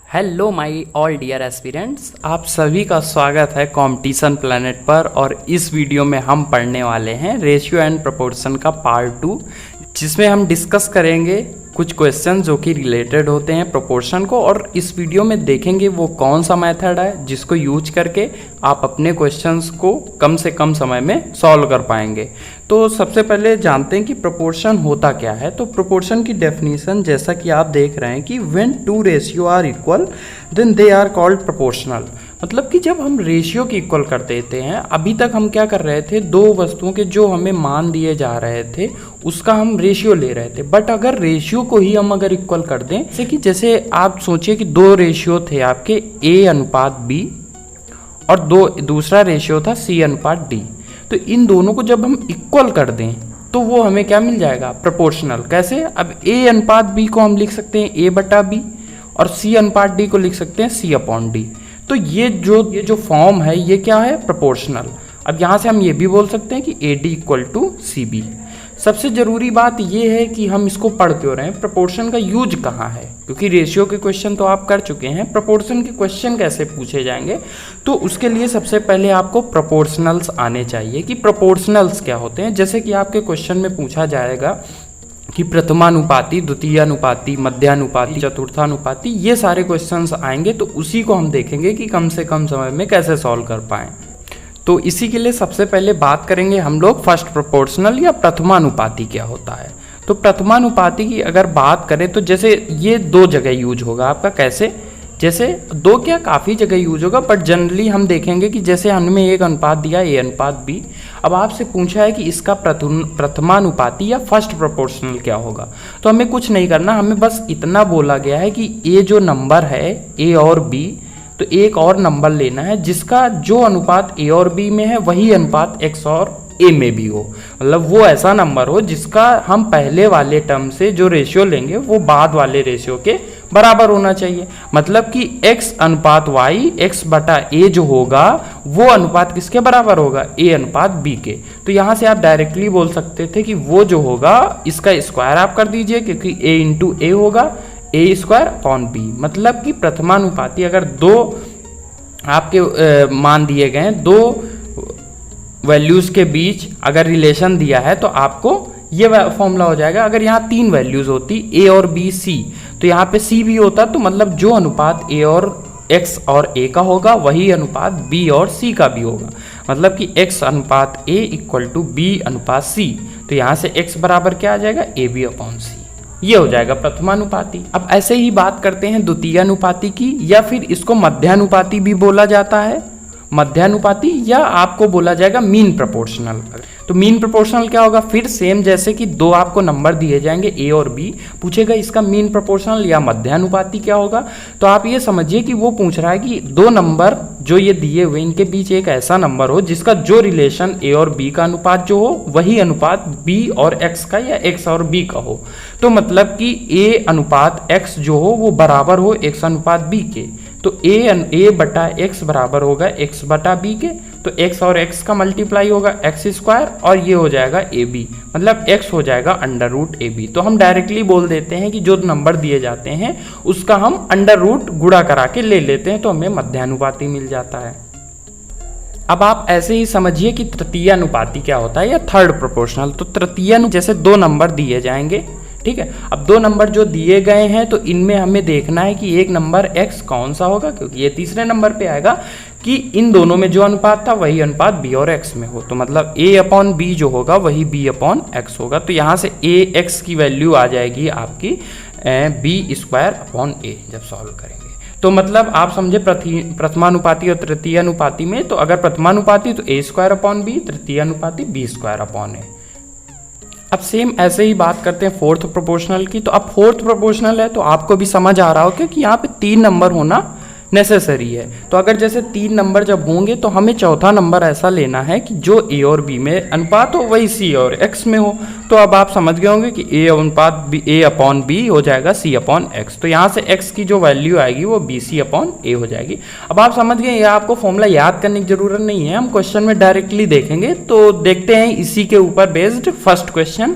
Hello my all dear aspirants, आप सभी का स्वागत है कंपटीशन प्लेनेट पर। और इस वीडियो में हम पढ़ने वाले हैं रेशियो एंड प्रोपोर्शन का पार्ट 2, जिसमें हम डिस्कस करेंगे कुछ क्वेश्चन जो कि रिलेटेड होते हैं प्रोपोर्शन को। और इस वीडियो में देखेंगे वो कौन सा मेथड है जिसको यूज करके आप अपने क्वेश्चंस को कम से कम समय में सॉल्व कर पाएंगे। तो सबसे पहले जानते हैं कि प्रोपोर्शन होता क्या है। तो प्रोपोर्शन की डेफिनेशन जैसा कि आप देख रहे हैं कि when two ratio are equal then they are called proportional. मतलब कि जब हम रेशियो की इक्वल कर देते हैं, अभी तक हम क्या कर रहे थे, दो वस्तुओं के जो हमें मान दिए जा रहे थे उसका हम रेशियो ले रहे थे। बट अगर रेशियो को ही हम अगर इक्वल कर दें, जैसे आप सोचिए कि दो रेशियो थे आपके A/B और दूसरा रेशियो था C/D। तो इन दोनों को जब हम इक्वल कर दें तो वो हमें क्या मिल जाएगा, प्रोपोर्शनल। कैसे? अब A/B को हम लिख सकते हैं A/B और C/D को लिख सकते हैं C/D। तो ये जो फॉर्म है ये क्या है, प्रोपोर्शनल। अब यहाँ से हम ये भी बोल सकते हैं कि AD = CB। सबसे जरूरी बात ये है कि हम इसको पढ़ क्यों रहे हैं, प्रोपोर्शन का यूज कहाँ है, क्योंकि रेशियो के क्वेश्चन तो आप कर चुके हैं, प्रोपोर्शन के क्वेश्चन कैसे पूछे जाएंगे। तो उसके लिए सबसे पहले आपको प्रोपोर्शनल्स आने चाहिए कि प्रोपोर्शनल्स क्या होते हैं। जैसे कि आपके क्वेश्चन में पूछा जाएगा कि प्रथमानुपाती, द्वितीयानुपाती, मध्यानुपाती, चतुर्थानुपाती, ये सारे क्वेश्चंस आएंगे। तो उसी को हम देखेंगे कि कम से कम समय में कैसे सॉल्व कर पाएं। तो इसी के लिए सबसे पहले बात करेंगे हम लोग फर्स्ट प्रोपोर्शनल या प्रथमानुपाती क्या होता है। तो प्रथमानुपाती की अगर बात करें तो जैसे ये दो जगह यूज होगा आपका। कैसे? जैसे दो क्या, काफ़ी जगह यूज होगा, बट जनरली हम देखेंगे कि जैसे हमने एक अनुपात दिया A/B। अब आपसे पूछा है कि इसका प्रथमानुपाती या फर्स्ट प्रोपोर्शनल क्या होगा। तो हमें कुछ नहीं करना, हमें बस इतना बोला गया है कि A जो नंबर है A और B, तो एक और नंबर लेना है जिसका जो अनुपात A और B में है वही अनुपात X और A में भी हो। मतलब वो ऐसा नंबर हो जिसका हम पहले वाले टर्म से जो रेशियो लेंगे वो बाद वाले रेशियो के बराबर होना चाहिए। मतलब कि X/Y, X/A जो होगा वो अनुपात किसके बराबर होगा, A/B के। तो यहाँ से आप डायरेक्टली बोल सकते थे कि वो जो होगा इसका स्क्वायर आप कर दीजिए, क्योंकि A होगा A²/B। मतलब कि प्रथमानुपाती अगर दो आपके मान दिए गए हैं, दो वैल्यूज के बीच अगर रिलेशन दिया है तो आपको ये फॉर्मूला हो जाएगा। अगर यहाँ तीन वैल्यूज होती A और B C, तो यहाँ पे C भी होता, तो मतलब जो अनुपात A और X और A का होगा वही अनुपात B और C का भी होगा। मतलब कि X/A = B/C। तो यहाँ से X बराबर क्या आ जाएगा, AB/C। ये हो जाएगा प्रथमानुपाती। अब ऐसे ही बात करते हैं द्वितीयानुपाती की, या फिर इसको मध्यानुपाती भी बोला जाता है। मध्यानुपाती या आपको बोला जाएगा मीन प्रोपोर्शनल। तो मीन प्रोपोर्शनल क्या होगा, फिर सेम जैसे कि दो आपको नंबर दिए जाएंगे A और B, पूछेगा इसका मीन प्रोपोर्शनल या मध्यानुपाती क्या होगा। तो आप ये समझिए कि वो पूछ रहा है कि दो नंबर जो ये दिए हुए इनके बीच एक ऐसा नंबर हो जिसका जो रिलेशन A और B का अनुपात जो हो वही अनुपात B और X का या X और B का हो। तो मतलब कि A/X जो हो वो बराबर हो X/B के। तो A/X बराबर होगा X/B के। तो X और X का मल्टीप्लाई होगा X² और ये हो जाएगा AB। मतलब X हो जाएगा √AB। तो हम डायरेक्टली बोल देते हैं कि जो नंबर दिए जाते हैं उसका हम √ गुणा करा के ले लेते हैं, तो हमें मध्यानुपाती मिल जाता है। अब आप ऐसे ही समझिए कि तृतीयानुपाती क्या होता है या थर्ड प्रोपोर्शनल। तो तृतीयानुपाती जैसे दो नंबर दिए जाएंगे, ठीक है। अब दो नंबर जो दिए गए हैं तो इनमें हमें देखना है कि एक नंबर X कौन सा होगा, क्योंकि ये तीसरे नंबर पे आएगा कि इन दोनों में जो अनुपात था वही अनुपात B और X में हो। तो मतलब A/B जो होगा वही B/X होगा। तो यहाँ से AX की वैल्यू आ जाएगी आपकी B²/A जब सॉल्व करेंगे। तो मतलब आप समझे प्रथमानुपाती और तृतीयानुपाती में, तो अगर प्रथमानुपाती तो A²/B, तृतीयानुपाती B²/A। अब सेम ऐसे ही बात करते हैं फोर्थ प्रोपोर्शनल की। तो अब फोर्थ प्रोपोर्शनल है तो आपको भी समझ आ रहा हो कि यहाँ पे तीन नंबर होना नेसेसरी है। तो अगर जैसे तीन नंबर जब होंगे तो हमें चौथा नंबर ऐसा लेना है कि जो A और B में अनुपात हो वही C और X में हो। तो अब आप समझ गए होंगे कि A/B हो जाएगा C/X। तो यहाँ से X की जो वैल्यू आएगी वो BC/A हो जाएगी। अब आप समझ गए, ये आपको फॉर्मूला याद करने की जरूरत नहीं है, हम क्वेश्चन में डायरेक्टली देखेंगे। तो देखते हैं इसी के ऊपर बेस्ड फर्स्ट क्वेश्चन।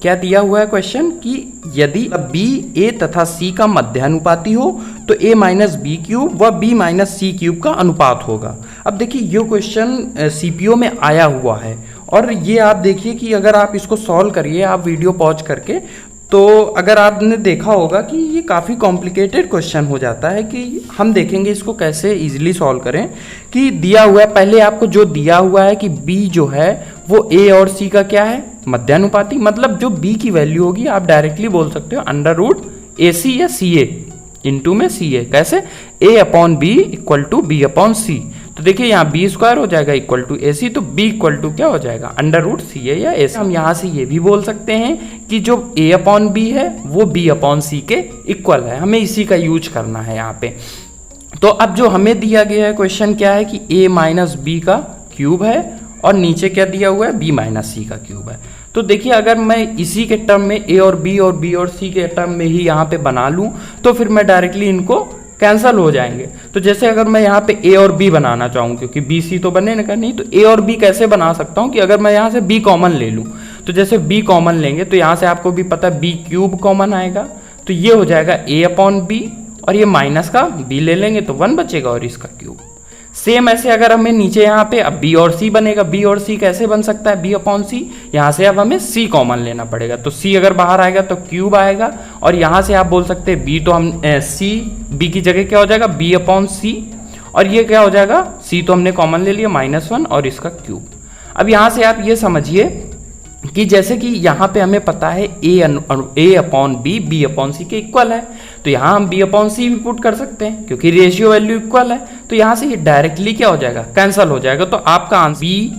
क्या दिया हुआ है क्वेश्चन कि यदि बी ए तथा सी का मध्यानुपाती हो तो ए माइनस बी क्यूब व बी माइनस सी क्यूब का अनुपात होगा। अब देखिए ये क्वेश्चन सीपीओ में आया हुआ है और ये आप देखिए कि अगर आप इसको सॉल्व करिए आप वीडियो पॉज करके, तो अगर आपने देखा होगा कि ये काफ़ी कॉम्प्लिकेटेड क्वेश्चन हो जाता है कि हम देखेंगे इसको कैसे इजीली सॉल्व करें। कि दिया हुआ है, पहले आपको जो दिया हुआ है कि b जो है वो a और c का क्या है, मध्यानुपाती, मतलब जो b की वैल्यू होगी आप डायरेक्टली बोल सकते हो अंडर रूट ए सी या सी ए इंटू में सी ए, कैसे a upon B equal to B upon C. तो देखिए यहाँ बी स्क्वायर हो जाएगा इक्वल टू ए सी, तो बी इक्वल टू क्या हो जाएगा अंडर रूट सी ए या ए सी। हम यहाँ से ये भी बोल सकते हैं कि जो ए अपॉन बी है वो बी अपॉन सी के इक्वल है, हमें इसी का यूज करना है यहाँ पे। तो अब जो हमें दिया गया है क्वेश्चन क्या है कि ए माइनस बी का क्यूब है और नीचे क्या दिया हुआ है बी माइनस सी का क्यूब है। तो देखिए अगर मैं इसी के टर्म में ए और बी और सी के टर्म में ही यहाँ पे बना लूँ तो फिर मैं डायरेक्टली इनको कैंसल हो जाएंगे। तो जैसे अगर मैं यहाँ पे ए और बी बनाना चाहूँ, क्योंकि बी सी तो बने ना नहीं, तो ए और बी कैसे बना सकता हूँ कि अगर मैं यहाँ से बी कॉमन ले लूँ, तो जैसे बी कॉमन लेंगे तो यहाँ से आपको भी पता है बी क्यूब कॉमन आएगा, तो ये हो जाएगा ए अपॉन बी और ये माइनस का बी ले लेंगे तो 1 बचेगा और इसका क्यूब। सेम ऐसे अगर हमें नीचे यहाँ पे अब बी और सी बनेगा, बी और सी कैसे बन सकता है बी अपॉन सी, यहाँ से अब हमें सी कॉमन लेना पड़ेगा, तो सी अगर बाहर आएगा तो क्यूब आएगा और यहाँ से आप बोल सकते हैं बी, तो हम सी बी की जगह क्या हो जाएगा बी अपॉन सी और ये क्या हो जाएगा सी तो हमने कॉमन ले लिया -1 और इसका क्यूब। अब यहाँ से आप ये समझिए कि जैसे कि यहाँ पे हमें पता है ए अपॉन बी अपॉन सी के इक्वल है, तो यहाँ हम बी अपॉन सी भी पुट कर सकते हैं क्योंकि रेशियो वैल्यू इक्वल है, तो यहाँ से ये डायरेक्टली क्या हो जाएगा कैंसल हो जाएगा। तो आपका आंसर बी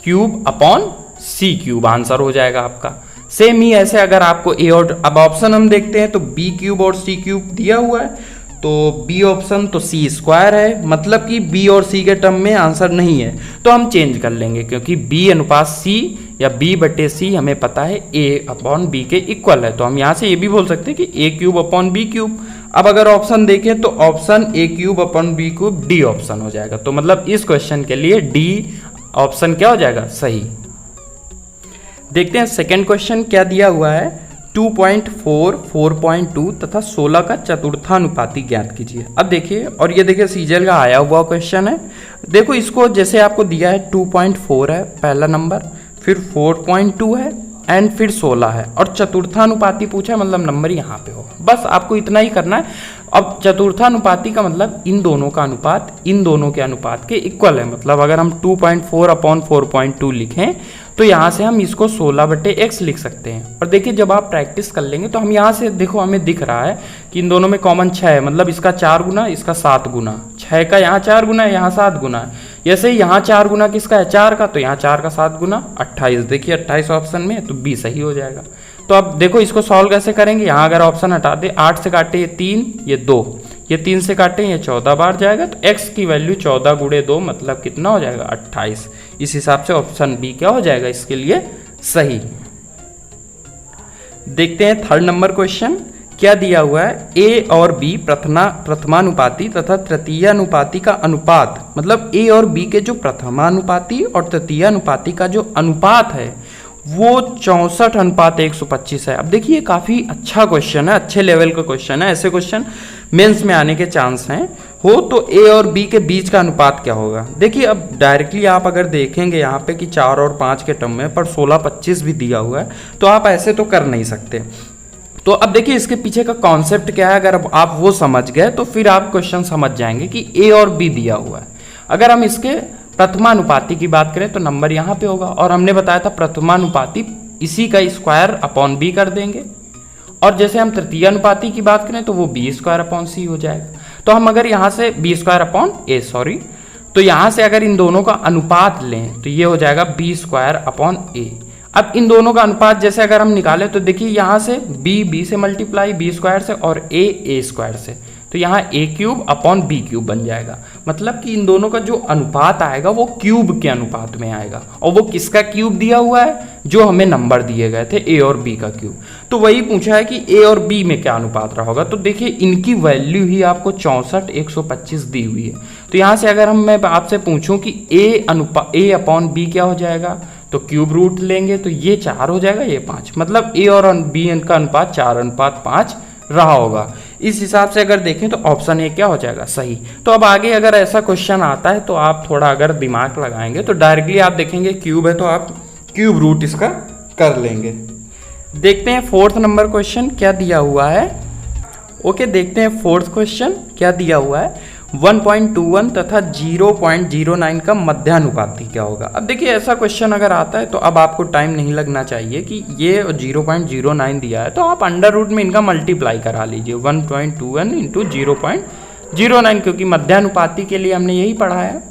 क्यूब अपॉन सी क्यूब आंसर हो जाएगा आपका। सेम ही ऐसे अगर आपको ए और, अब ऑप्शन हम देखते हैं तो बी क्यूब और सी क्यूब दिया हुआ है, तो बी ऑप्शन तो सी स्क्वायर है, मतलब कि बी और सी के टर्म में आंसर नहीं है, तो हम चेंज कर लेंगे क्योंकि बी अनुपात सी या बी बटे सी हमें पता है ए अपॉन बी के इक्वल है, तो हम यहाँ से ये भी बोल सकते हैं कि a cube upon b cube. अब अगर ऑप्शन देखें तो option a cube upon b cube d option हो जाएगा, तो मतलब इस क्वेश्चन के लिए डी ऑप्शन क्या हो जाएगा सही। देखते हैं सेकेंड क्वेश्चन क्या दिया हुआ है, 2.4, 4.2 तथा 16 का चतुर्थानुपाती ज्ञात कीजिए। अब देखिए, और ये देखिए सीजीएल का आया हुआ क्वेश्चन है। देखो इसको जैसे आपको दिया है 2.4 है पहला नंबर, फिर 4.2 है एंड फिर 16 है और चतुर्थानुपाती पूछा है, मतलब नंबर यहाँ पे होगा। बस आपको इतना ही करना है। अब चतुर्थानुपाती का मतलब इन दोनों का अनुपात इन दोनों के अनुपात के इक्वल है, मतलब अगर हम 2.4 अपॉन 4.2 लिखें तो यहाँ से हम इसको 16/x लिख सकते हैं। और देखिए जब आप प्रैक्टिस कर लेंगे तो हम यहाँ से देखो हमें दिख रहा है कि इन दोनों में कॉमन 6 है, मतलब इसका 4 गुना इसका 7 गुना, 6 का यहाँ 4 गुना है यहाँ 7 गुना है। जैसे यहाँ 4 गुना किसका है 4 का, तो यहाँ 4 का 7 गुना 28। देखिए 28 ऑप्शन में है तो बी सही हो जाएगा। तो अब देखो इसको सॉल्व कैसे करेंगे, यहाँ अगर ऑप्शन हटा दे 8 से काटे ये 3 ये 2, ये 3 से काटे ये 14 बार जाएगा, तो x की वैल्यू 14 गुणे 2 मतलब कितना हो जाएगा 28। इस हिसाब से ऑप्शन बी क्या हो जाएगा इसके लिए सही। देखते हैं थर्ड नंबर क्वेश्चन क्या दिया हुआ है, a और b प्रथमानुपाती तथा तृतीयानुपाती का अनुपात, मतलब a और b के जो प्रथमानुपाती और तृतीयानुपाती का जो अनुपात है वो 64:125 है। अब देखिए काफ़ी अच्छा क्वेश्चन है, अच्छे लेवल का क्वेश्चन है, ऐसे क्वेश्चन मेंस में आने के चांस हैं हो। तो a और b के बीच का अनुपात क्या होगा, देखिए अब डायरेक्टली आप अगर देखेंगे यहाँ पे कि 4 और 5 के टर्म में, पर 16-25 भी दिया हुआ है, तो आप ऐसे तो कर नहीं सकते। तो अब देखिए इसके पीछे का कॉन्सेप्ट क्या है, अगर आप वो समझ गए तो फिर आप क्वेश्चन समझ जाएंगे कि a और b दिया हुआ है। अगर हम इसके प्रथमानुपाती की बात करें तो नंबर यहाँ पे होगा, और हमने बताया था प्रथमानुपाती इसी का स्क्वायर अपॉन बी कर देंगे, और जैसे हम तृतीयानुपाती की बात करें तो वो बी स्क्वायर अपॉन सी हो जाएगा। तो हम अगर यहाँ से बी स्क्वायर अपॉन ए तो यहाँ से अगर इन दोनों का अनुपात लें तो ये हो जाएगा बी स्क्वायर अपॉन ए। अब इन दोनों का अनुपात जैसे अगर हम निकालें तो देखिए यहाँ से बी से मल्टीप्लाई बी स्क्वायर से और ए स्क्वायर से, तो यहाँ ए क्यूब अपॉन बी क्यूब बन जाएगा, मतलब कि इन दोनों का जो अनुपात आएगा वो क्यूब के अनुपात में आएगा। और वो किसका क्यूब दिया हुआ है, जो हमें नंबर दिए गए थे ए और बी का क्यूब। तो वही पूछा है कि ए और बी में क्या अनुपात रहा होगा, तो देखिए इनकी वैल्यू ही आपको 64:125 दी हुई है। तो यहाँ से अगर मैं आपसे पूछूं कि ए अपॉन बी क्या हो जाएगा, तो क्यूब रूट लेंगे तो ये 4 हो जाएगा, ये 5, मतलब ए और बी का अनुपात 4:5 रहा होगा। इस हिसाब से अगर देखें तो ऑप्शन ए क्या हो जाएगा, सही। तो अब आगे अगर ऐसा क्वेश्चन आता है तो आप थोड़ा अगर दिमाग लगाएंगे तो डायरेक्टली आप देखेंगे क्यूब है तो आप क्यूब रूट इसका कर लेंगे। देखते हैं 4th नंबर क्वेश्चन क्या दिया हुआ है। ओके, देखते हैं 4th क्वेश्चन क्या दिया हुआ है। 1.21 तथा 0.09 का मध्यानुपाती क्या होगा। अब देखिए ऐसा क्वेश्चन अगर आता है तो अब आपको टाइम नहीं लगना चाहिए कि ये 0.09 दिया है तो आप अंडर रूट में इनका मल्टीप्लाई करा लीजिए 1.21 इंटू 0.09, क्योंकि मध्यानुपाती के लिए हमने यही पढ़ा है।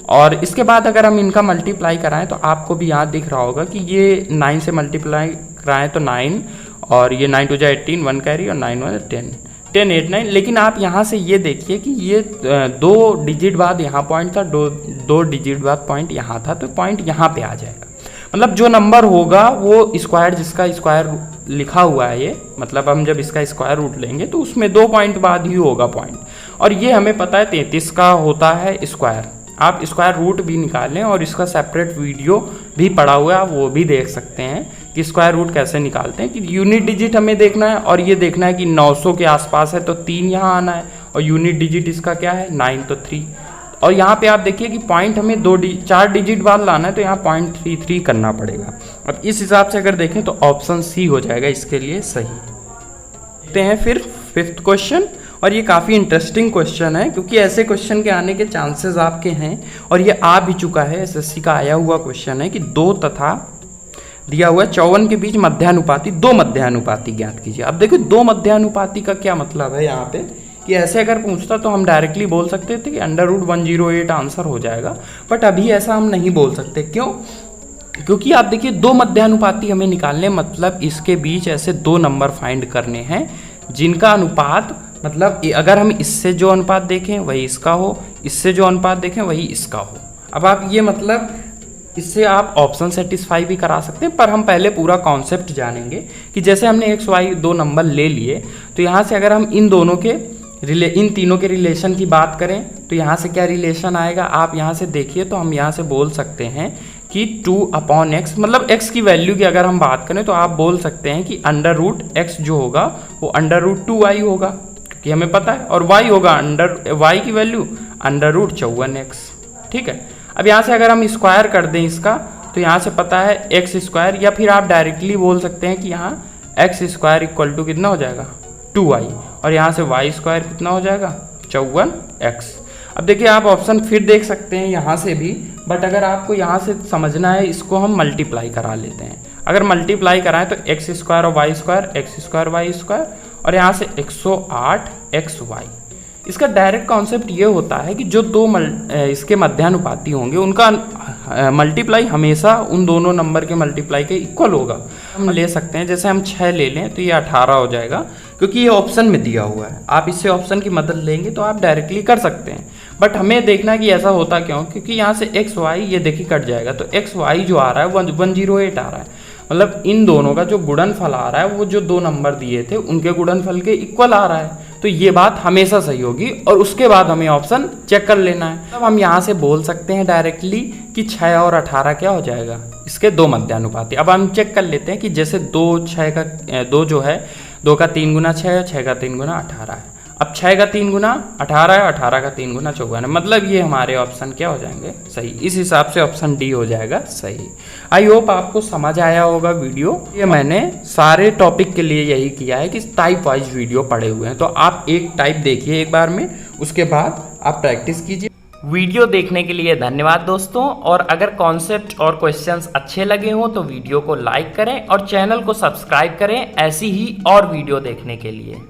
और इसके बाद अगर हम इनका मल्टीप्लाई कराएं तो आपको भी यहाँ दिख रहा होगा कि ये 9 से मल्टीप्लाई कराएं तो 9, और ये 9 टू 18, 1 कैरी और 9 1 10, 10 8 9। लेकिन आप यहाँ से ये देखिए कि ये 2 डिजिट बाद यहाँ पॉइंट था, दो डिजिट बाद पॉइंट यहाँ था, तो पॉइंट यहाँ पे आ जाएगा। मतलब जो नंबर होगा वो स्क्वायर, जिसका स्क्वायर लिखा हुआ है ये, मतलब हम जब इसका स्क्वायर रूट लेंगे तो उसमें 2 पॉइंट बाद ही होगा पॉइंट। और ये हमें पता है 33 का होता है स्क्वायर। आप स्क्वायर रूट भी निकालें और इसका सेपरेट वीडियो भी पड़ा हुआ है, आप वो भी देख सकते हैं कि स्क्वायर रूट कैसे निकालते हैं। कि यूनिट डिजिट हमें देखना है और ये देखना है कि 900 के आसपास है तो 3 यहाँ आना है, और यूनिट डिजिट इसका क्या है 9 तो 3। और यहाँ पे आप देखिए कि पॉइंट हमें 4 डिजिट बाद लाना है तो यहाँ 0.33 करना पड़ेगा। अब इस हिसाब से अगर देखें तो ऑप्शन सी हो जाएगा इसके लिए सही। देखते हैं फिर 5th क्वेश्चन, और ये काफ़ी इंटरेस्टिंग क्वेश्चन है क्योंकि ऐसे क्वेश्चन के आने के चांसेस आपके हैं, और ये आ भी चुका है, एसएससी का आया हुआ क्वेश्चन है कि 2 तथा दिया हुआ 54 के बीच मध्यानुपाती 2 मध्यानुपाती ज्ञात कीजिए। अब देखो 2 मध्यानुपाती का क्या मतलब है यहाँ पे, कि ऐसे अगर पूछता तो हम डायरेक्टली बोल सकते थे कि अंडर रूट 108 आंसर हो जाएगा, बट अभी ऐसा हम नहीं बोल सकते। क्यों? क्योंकि आप देखिए 2 मध्यानुपाती हमें निकालने, मतलब इसके बीच ऐसे 2 नंबर फाइंड करने हैं जिनका अनुपात, मतलब अगर हम इससे जो अनुपात देखें वही इसका हो, इससे जो अनुपात देखें वही इसका हो। अब आप ये मतलब इससे आप ऑप्शन सेटिस्फाई भी करा सकते हैं, पर हम पहले पूरा कॉन्सेप्ट जानेंगे कि जैसे हमने एक्स वाई 2 नंबर ले लिए तो यहाँ से अगर हम इन तीनों के रिलेशन की बात करें तो यहाँ से क्या रिलेशन आएगा, आप यहाँ से देखिए तो हम यहाँ से बोल सकते हैं कि 2/x, मतलब x की वैल्यू की अगर हम बात करें तो आप बोल सकते हैं कि अंडर रूट x जो होगा वो अंडर रूट 2y होगा, क्योंकि हमें पता है, और y होगा y की वैल्यू अंडर रूट 54x। ठीक है, अब यहाँ से अगर हम स्क्वायर कर दें इसका तो यहाँ से पता है x स्क्वायर, या फिर आप डायरेक्टली बोल सकते हैं कि यहाँ x स्क्वायर इक्वल टू कितना हो जाएगा 2y, और यहाँ से y स्क्वायर कितना हो जाएगा 54x। अब देखिए आप ऑप्शन फिर देख सकते हैं यहाँ से भी, बट अगर आपको यहाँ से समझना है इसको हम मल्टीप्लाई करा लेते हैं। अगर मल्टीप्लाई कराएं तो x स्क्वायर और y square, x square y square, और यहाँ से 108xy। इसका डायरेक्ट कॉन्सेप्ट ये होता है कि जो 2 इसके मध्यानुपाती होंगे उनका मल्टीप्लाई हमेशा उन दोनों नंबर के मल्टीप्लाई के इक्वल होगा। हम ले सकते हैं, जैसे हम 6 ले लें तो ये 18 हो जाएगा, क्योंकि ये ऑप्शन में दिया हुआ है। आप इससे ऑप्शन की मदद लेंगे तो आप डायरेक्टली कर सकते हैं, बट हमें देखना है कि ऐसा होता क्यों, क्योंकि यहाँ से एक्स वाई ये देखिए कट जाएगा, तो एक्स वाई जो आ रहा है 108 आ रहा है, मतलब इन दोनों का जो गुणनफल आ रहा है वो जो 2 नंबर दिए थे उनके गुणनफल के इक्वल आ रहा है, तो ये बात हमेशा सही होगी। और उसके बाद हमें ऑप्शन चेक कर लेना है। तब हम यहाँ से बोल सकते हैं डायरेक्टली कि 6 और 18 क्या हो जाएगा, इसके 2 मध्यानुपाती। अब हम चेक कर लेते हैं कि जैसे 2 जो है 2 का 3 गुना 6 है, 6 का 3 गुना 18 है। अब 6 का 3 गुना 18 है, 18 का 3 गुना 54 है, मतलब ये हमारे ऑप्शन क्या हो जाएंगे सही। इस हिसाब से ऑप्शन डी हो जाएगा सही। आई होप आपको समझ आया होगा वीडियो। ये मैंने सारे टॉपिक के लिए यही किया है कि टाइप वाइज वीडियो पड़े हुए हैं, तो आप एक टाइप देखिए एक बार में, उसके बाद आप प्रैक्टिस कीजिए। वीडियो देखने के लिए धन्यवाद दोस्तों, और अगर कॉन्सेप्ट और क्वेश्चंस अच्छे लगे हों तो वीडियो को लाइक करें और चैनल को सब्सक्राइब करें ऐसी ही और वीडियो देखने के लिए।